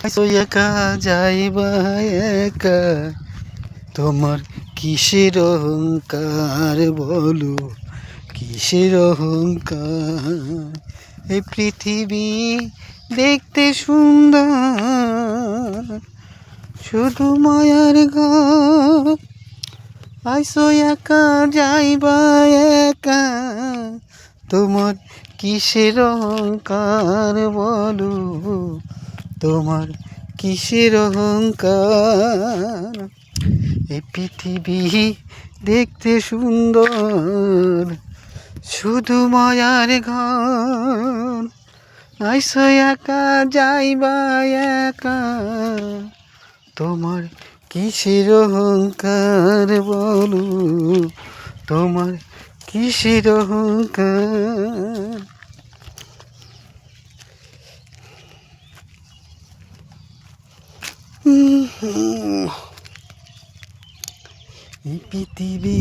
আইসো একা যাইবা একা, তোমার কিসের অহংকার বলো, কিসের অহংকার। এই পৃথিবী দেখতে সুন্দর, শুধু মায়ার ঘর। আইসো একা যাইবা একা, তোমার কিসের অহংকার বলো, তোমার কিসের অহংকার। এই পৃথিবী দেখতে সুন্দর, শুধু মায়ার ঘর। আইসো একা যাইবা একা, তোমার কিসের অহংকার বলো, তোমার কিসের অহংকার। এই পৃথিবী